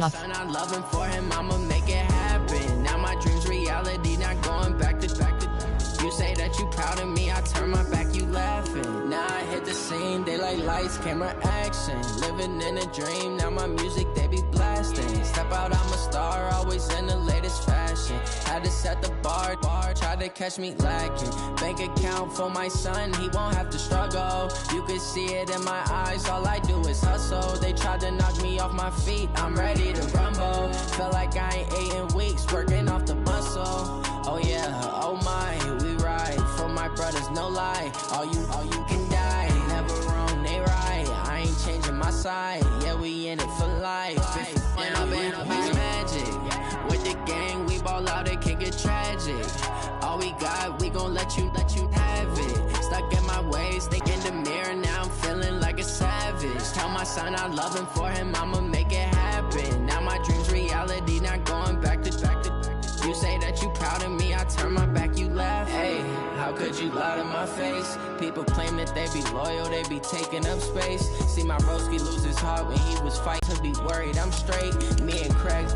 watching us. I'm loving for him, I'ma make it happen. Now my dreams reality, not going back to. You say that you proud of me, I turn my back, you laughing. Now I hit the scene, they like lights, camera, action. Living in a dream, now my music, they be blasting. Step out, I'm a star, always in the latest fashion. Had to set the bar, try to catch me lacking. Bank account for my son, he won't have to struggle. You can see it in my eyes, all I do is hustle. They tried to knock me off my feet, I'm ready to rumble. Feel like I ain't ate in weeks, working off the muscle. Oh yeah, oh my, we ride for my brothers, no lie. All you can die, never wrong, they right. I ain't changing my side, yeah, we in it for life. And I've been magic. With the gang, we ball out, it can get tragic. All we got, we gon' let you have it. Stuck in my ways, think in the mirror, now I'm feeling like a savage. Tell my son I love him, for him, I'ma make it happen. Now my dreams reality, not going back to. You say that you proud of me, I turn my back, you laugh. Hey, how could you lie to my face? People claim that they be loyal, they be taking up space. See my broski lose his heart when he was fighting to be worried I'm straight. Me and Craig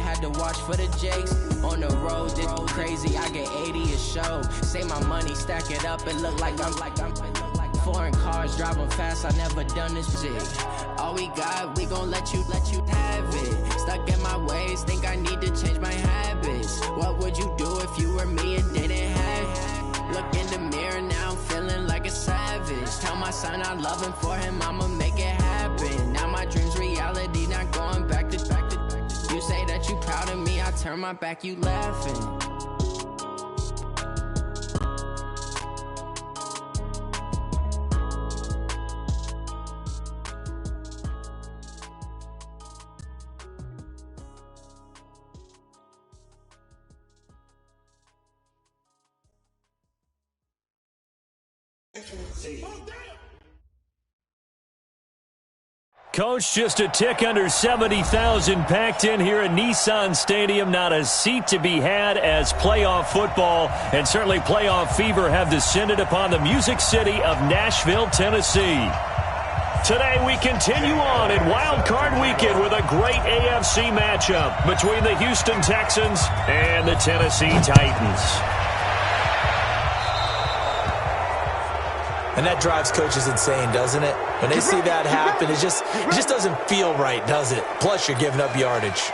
had to watch for the Jakes. On the road, did crazy, I get 80 a show. Say my money, stack it up, it look like I'm foreign cars, driving fast, I never done this shit. All we got, we gon' let you have it. Stuck in my ways, think I need to change my habits. What would you do if you were me and didn't have? Look in the mirror, now I'm feeling like a savage. Tell my son I love him, for him, I'ma make it happen. Now my dreams reality, not going back to. You say that you proud of me, I turn my back, you laughing. Coach, just a tick under 70,000 packed in here at Nissan Stadium. Not a seat to be had as playoff football and certainly playoff fever have descended upon the Music City of Nashville, Tennessee. Today we continue on in Wild Card Weekend with a great AFC matchup between the Houston Texans and the Tennessee Titans. And that drives coaches insane, doesn't it? When they see that happen, it just doesn't feel right, does it? Plus, you're giving up yardage.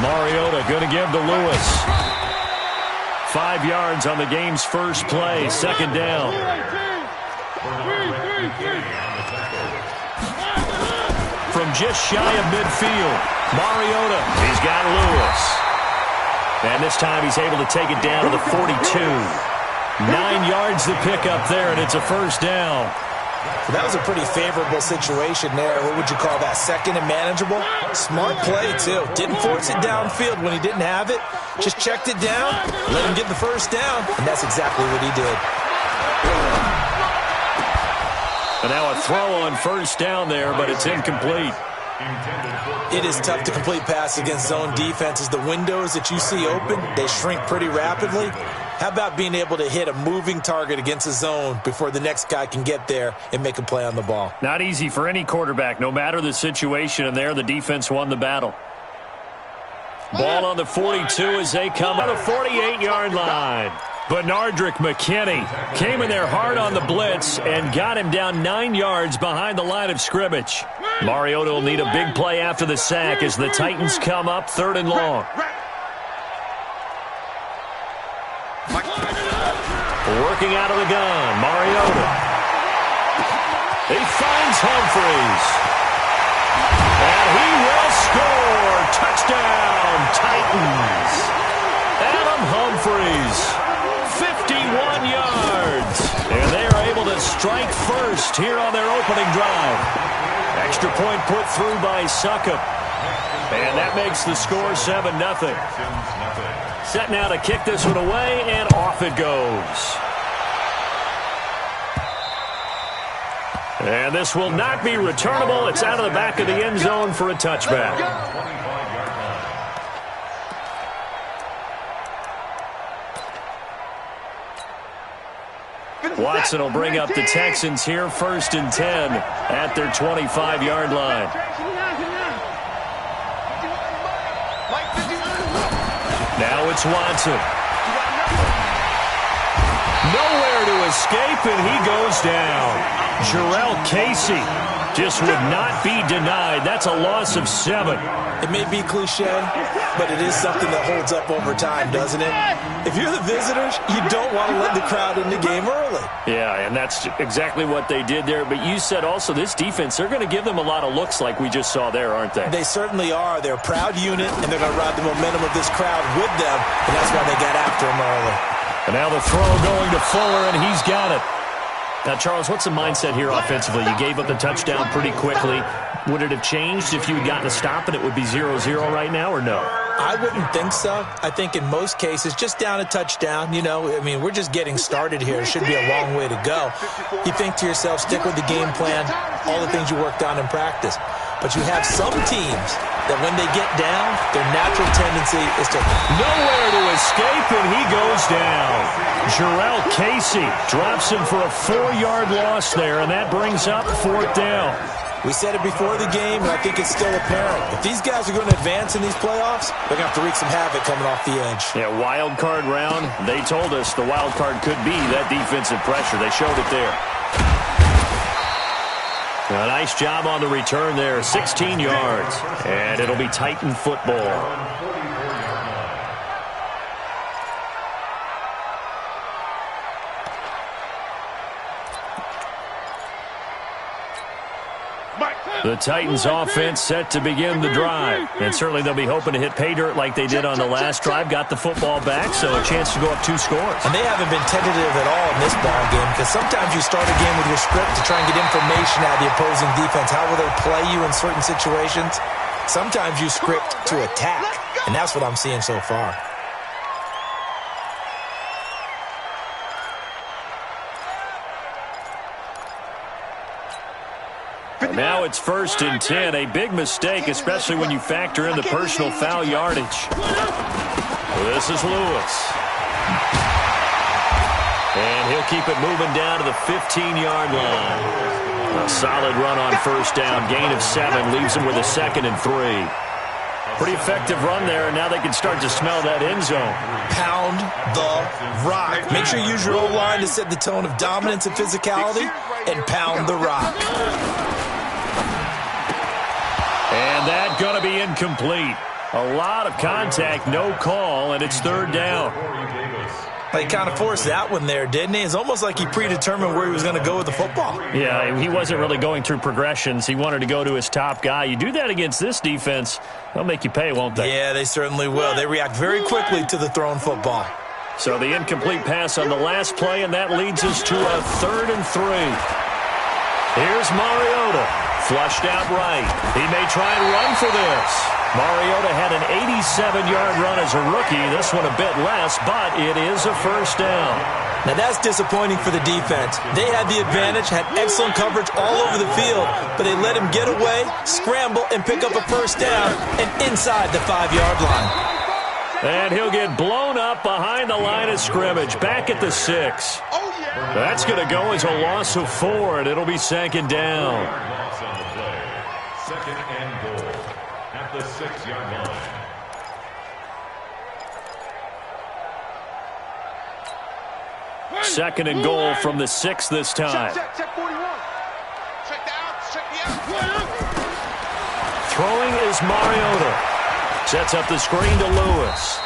Mariota going to give to Lewis. 5 yards on the game's first play. Second down. From just shy of midfield, Mariota, he's got Lewis. And this time he's able to take it down to the 42. 9 yards to pick up there, and it's a first down. So that was a pretty favorable situation there. What would you call that? Second and manageable? Smart play, too. Didn't force it downfield when he didn't have it. Just checked it down, let him get the first down, and that's exactly what he did. And now a throw on first down there, but it's incomplete. It is tough to complete passes against zone defenses. The windows that you see open, they shrink pretty rapidly. How about being able to hit a moving target against a zone before the next guy can get there and make a play on the ball? Not easy for any quarterback, no matter the situation, and there the defense won the battle. Ball on the 42 as they come on the 48-yard line. Benardrick McKinney came in there hard on the blitz and got him down 9 yards behind the line of scrimmage. Mariota will need a big play after the sack as the Titans come up 3rd and long. Working out of the gun, Mariota. He finds Humphries. And he will score. Touchdown, Titans. Adam Humphries, 51 yards. And they are able to strike first here on their opening drive. Extra point put through by Succop. And that makes the score 7-0. Set now to kick this one away, and off it goes. And this will not be returnable. It's out of the back of the end zone for a touchback. Watson will bring up the Texans here, 1st and 10 at their 25-yard line. Now it's Watson. Nowhere to escape, and he goes down. Jarrell Casey just would not be denied. That's a loss of 7. It may be cliche, but it is something that holds up over time, doesn't it? If you're the visitors, you don't want to let the crowd in the game early. Yeah, and that's exactly what they did there. But you said also this defense, they're going to give them a lot of looks like we just saw there, aren't they? They certainly are. They're a proud unit, and they're going to ride the momentum of this crowd with them, and that's why they got after him early. And now the throw going to Fuller, and he's got it. Now, Charles, what's the mindset here offensively? You gave up the touchdown pretty quickly. Would it have changed if you had gotten a stop and it would be 0-0 right now, or no? I wouldn't think so. I think in most cases, just down a touchdown, we're just getting started here. It should be a long way to go. You think to yourself, stick with the game plan, all the things you worked on in practice. But you have some teams that when they get down, their natural tendency is to nowhere to escape, and he goes down. Jarrell Casey drops him for a 4-yard loss there, and that brings up 4th down. We said it before the game, and I think it's still apparent. If these guys are going to advance in these playoffs, they're going to have to wreak some havoc coming off the edge. Yeah, wild card round. They told us the wild card could be that defensive pressure. They showed it there. A nice job on the return there, 16 yards. And it'll be Titan football. The Titans offense set to begin the drive. And certainly they'll be hoping to hit pay dirt like they did on the last drive. Got the football back, so a chance to go up 2 scores. And they haven't been tentative at all in this ball game, because sometimes you start a game with your script to try and get information out of the opposing defense. How will they play you in certain situations? Sometimes you script to attack, and that's what I'm seeing so far. Now it's 1st and 10. A big mistake, especially when you factor in the personal foul yardage. This is Lewis. And he'll keep it moving down to the 15-yard line. A solid run on 1st down. Gain of 7 leaves him with a 2nd and 3. Pretty effective run there, and now they can start to smell that end zone. Pound the rock. Make sure you use your O-line to set the tone of dominance and physicality, and pound the rock. And that going to be incomplete. A lot of contact, no call, and it's 3rd down. He kind of forced that one there, didn't he? It's almost like he predetermined where he was going to go with the football. Yeah, he wasn't really going through progressions. He wanted to go to his top guy. You do that against this defense, they'll make you pay, won't they? Yeah, they certainly will. They react very quickly to the thrown football. So the incomplete pass on the last play, and that leads us to a 3rd and 3. Here's Mariota, flushed out right. He may try and run for this. Mariota had an 87-yard run as a rookie. This one a bit less, but it is a 1st down. Now that's disappointing for the defense. They had the advantage, had excellent coverage all over the field, but they let him get away, scramble, and pick up a 1st down and inside the 5-yard line. And he'll get blown up behind the line of scrimmage, back at the 6. That's going to go as a loss of 4, and it'll be 2nd down. Loss on the play. 2nd and goal at the 6-yard line. Second and goal from the 6 this time. Check 41. Check the out. Check the out. Throwing is Mariota. Sets up the screen to Lewis.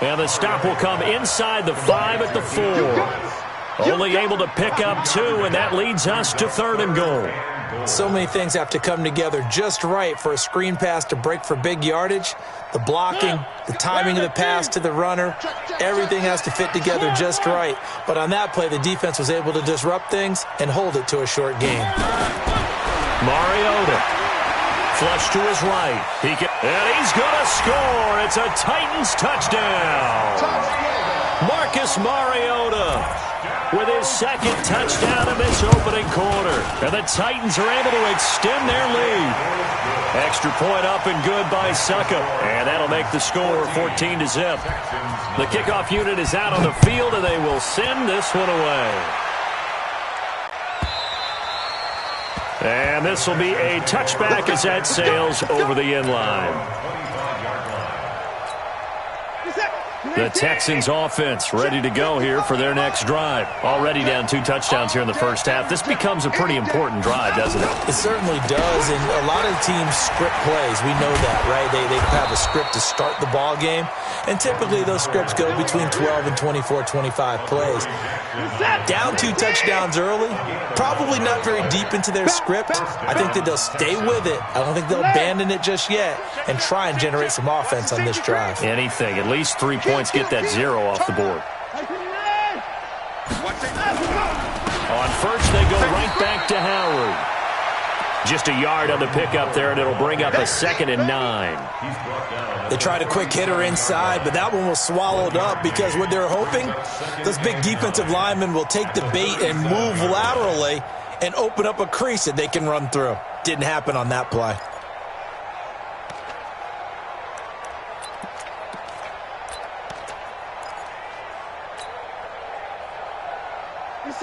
And the stop will come inside the 5 at the 4. Only able to pick up 2, and that leads us to 3rd and goal. So many things have to come together just right for a screen pass to break for big yardage. The blocking, the timing of the pass to the runner, everything has to fit together just right. But on that play, the defense was able to disrupt things and hold it to a short gain. Mariota, flush to his right. And he's going to score. It's a Titans touchdown. Marcus Mariota with his second touchdown in this opening quarter. And the Titans are able to extend their lead. Extra point up and good by Succop. And that'll make the score 14-0. The kickoff unit is out on the field, and they will send this one away. And this will be a touchback as that sails over the end line. The Texans offense ready to go here for their next drive. Already down 2 touchdowns here in the first half. This becomes a pretty important drive, doesn't it? It certainly does, and a lot of teams script plays. We know that, right? They have a script to start the ball game, and typically those scripts go between 12 and 24, 25 plays. Down 2 touchdowns early, probably not very deep into their script. I think that they'll stay with it. I don't think they'll abandon it just yet and try and generate some offense on this drive. Anything, at least 3 points, get that 0 off the board. On first, they go right back to Howard. Just a yard on the pickup there, and it'll bring up a 2nd and 9. They tried a quick hitter inside, but that one was swallowed up because what they're hoping, those big defensive linemen will take the bait and move laterally and open up a crease that they can run through. Didn't happen on that play.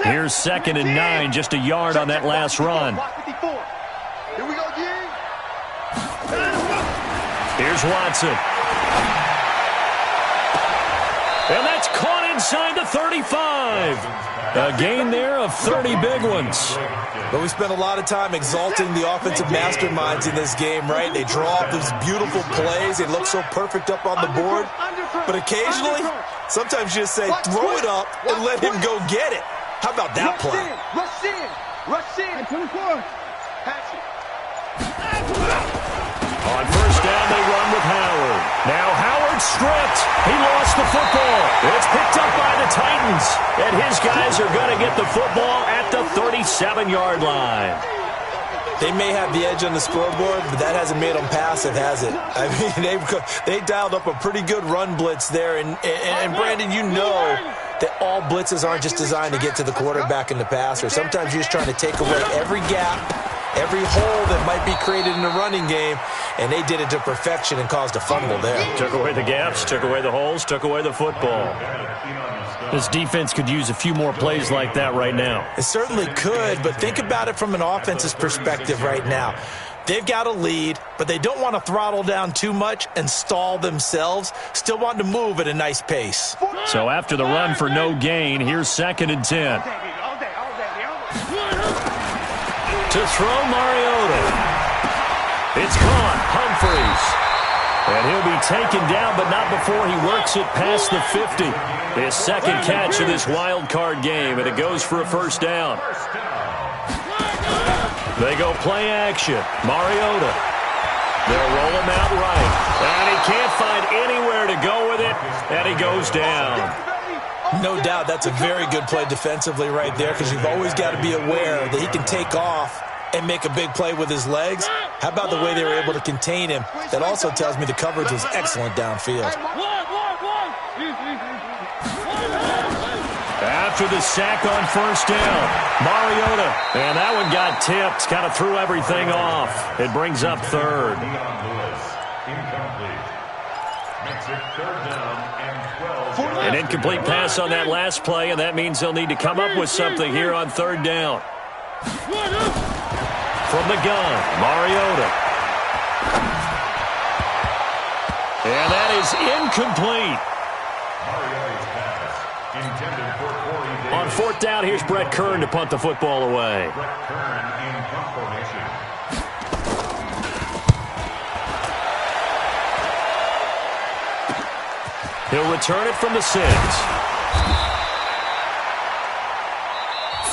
Here's 2nd and 9, just a yard on that last run. Here we go, Here's Watson. And that's caught inside the 35. A gain there of 30 big ones. But we spent a lot of time exalting the offensive masterminds in this game, right? They draw up these beautiful plays. They look so perfect up on the board. But occasionally, sometimes you just say, throw it up and let him go get it. How about that play? Rush in. Rush in. 24. Pass it. On first down, they run with Howard. Now Howard stripped. He lost the football. It's picked up by the Titans. And his guys are going to get the football at the 37-yard line. They may have the edge on the scoreboard, but that hasn't made them passive, has it? I mean, they dialed up a pretty good run blitz there. And Brandon, you know that all blitzes aren't just designed to get to the quarterback and the passer. Sometimes you're just trying to take away every gap, every hole that might be created in the running game, and they did it to perfection and caused a fumble there. Took away the gaps, took away the holes, took away the football. This defense could use a few more plays like that right now. It certainly could, but think about it from an offense's perspective right now. They've got a lead, but they don't want to throttle down too much and stall themselves. Still want to move at a nice pace. So after the run for no gain, here's 2nd and 10. To throw Mariota. It's caught. Humphreys. And he'll be taken down, but not before he works it past the 50. His second catch of this wild card game, and it goes for a first down. They go play action. Mariota. They'll roll him out right. And he can't find anywhere to go with it, and he goes down. No doubt that's a very good play defensively right there, because you've always got to be aware that he can take off and make a big play with his legs. How about the way they were able to contain him? That also tells me the coverage was excellent downfield. After the sack on first down, Mariota. And that one got tipped, kind of threw everything off. It brings up 3rd. An incomplete pass on that last play, and that means they'll need to come up with something here on 3rd down. From the gun, Mariota. And that is incomplete. On 4th down, here's Brett Kern to punt the football away. He'll return it from the 6.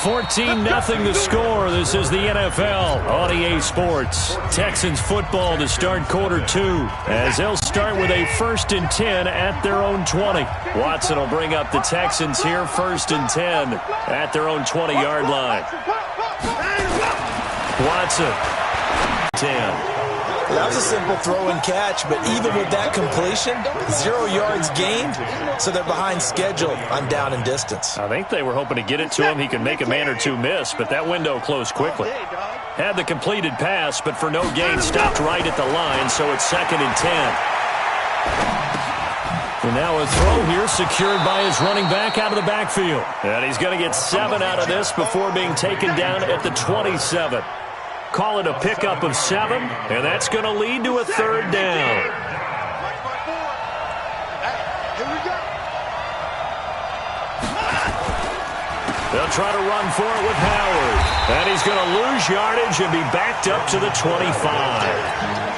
14-0 the score. This is the NFL on EA Sports. Texans football to start quarter 2, as they'll start with a 1st and 10 at their own 20. Watson will bring up the Texans here, 1st and 10 at their own 20-yard line. Watson, 10. That was a simple throw and catch, but even with that completion, 0 yards gained, so they're behind schedule on down and distance. I think they were hoping to get it to him. He could make a man or two miss, but that window closed quickly. Had the completed pass, but for no gain, stopped right at the line, so it's 2nd and 10. And now a throw here secured by his running back out of the backfield. And he's going to get 7 out of this before being taken down at the 27. Call it a pickup of 7, and that's going to lead to a 3rd down. They'll try to run for it with Howard. And he's going to lose yardage and be backed up to the 25.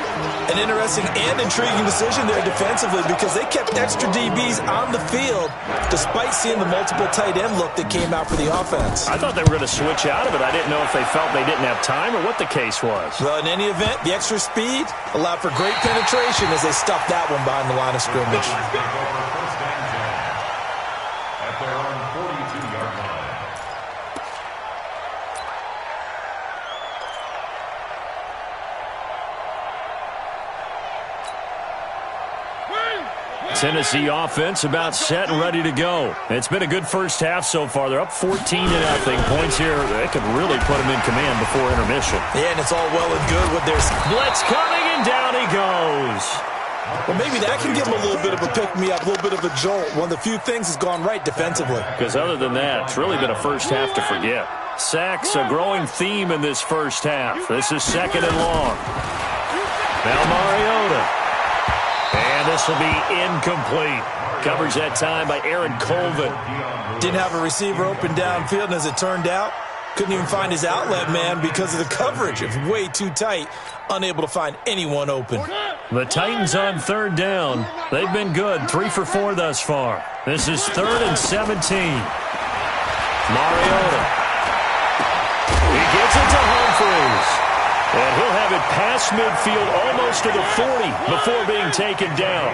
An interesting and intriguing decision there defensively because they kept extra DBs on the field despite seeing the multiple tight end look that came out for the offense. I thought they were going to switch out of it. I didn't know if they felt they didn't have time or what the case was. Well, in any event, the extra speed allowed for great penetration as they stuffed that one behind the line of scrimmage. At their own 42-yard line. Tennessee offense about set and ready to go. It's been a good first half so far. They're up 14-0. Points here, they could really put them in command before intermission. Yeah, and it's all well and good with their blitz coming, and down he goes. Well, maybe that can give them a little bit of a pick-me-up, a little bit of a jolt. One of the few things has gone right defensively. Because other than that, it's really been a first half to forget. Sacks, a growing theme in this first half. This is 2nd and long. Now Mariota. And this will be incomplete. Coverage that time by Aaron Colvin. Didn't have a receiver open downfield, and as it turned out, couldn't even find his outlet man because of the coverage. It's way too tight, unable to find anyone open. The Titans on 3rd down. They've been good, 3 for 4 thus far. This is 3rd and 17. Mariota. He gets it to Humphries. And he'll have it past midfield almost to the 40 before being taken down.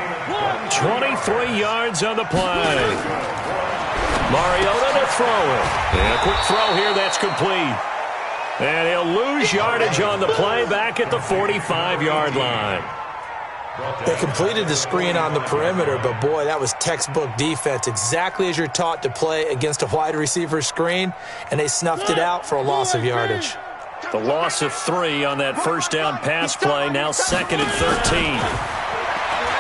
23 yards on the play. Mariota to throw it. And a quick throw here, that's complete. And he'll lose yardage on the play back at the 45-yard line. They completed the screen on the perimeter, but boy, that was textbook defense. Exactly as you're taught to play against a wide receiver screen, and they snuffed it out for a loss of yardage. The loss of 3 on that first down pass play, now 2nd and 13.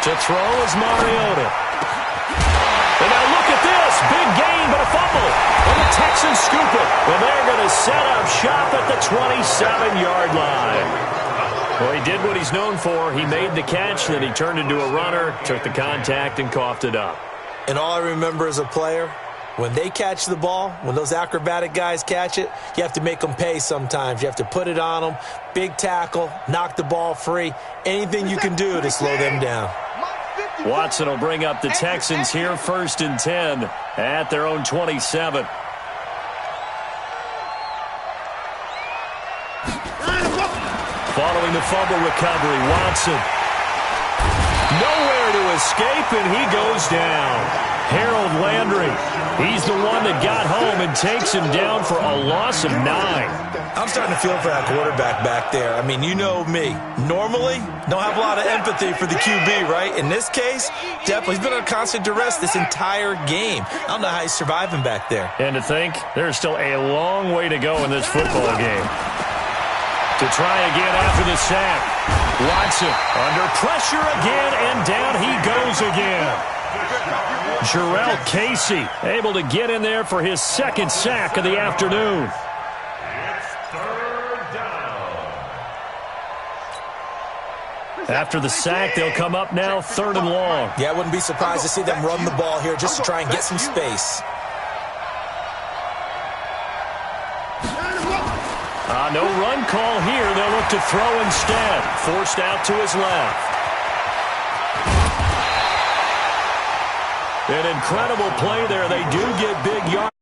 To throw is Mariota. And now look at this. Big gain, but a fumble. And the Texans scoop it. And they're going to set up shop at the 27-yard line. Well, he did what he's known for. He made the catch, then he turned into a runner, took the contact, and coughed it up. And all I remember as a player, when they catch the ball, when those acrobatic guys catch it, you have to make them pay sometimes. You have to put it on them, big tackle, knock the ball free, anything you can do to slow them down. Watson will bring up the Texans here, 1st and 10 at their own 27. Following the fumble recovery, Watson. Nowhere to escape, and he goes down. Harold Landry, he's the one that got home and takes him down for a loss of 9. I'm starting to feel for that quarterback back there. I mean, you know me. Normally, don't have a lot of empathy for the QB, right? In this case, definitely, he's been on constant duress this entire game. I don't know how he's surviving back there. And to think, there's still a long way to go in this football game. To try again after the sack. Watson under pressure again, and down he goes again. Jarrell Casey able to get in there for his 2nd sack of the afternoon. It's 3rd down. After the sack, they'll come up now 3rd and long. Yeah, I wouldn't be surprised to see them run the ball here just to try and get some space. No run call here. They'll look to throw instead. Forced out to his left. An incredible play there. They do get big yards.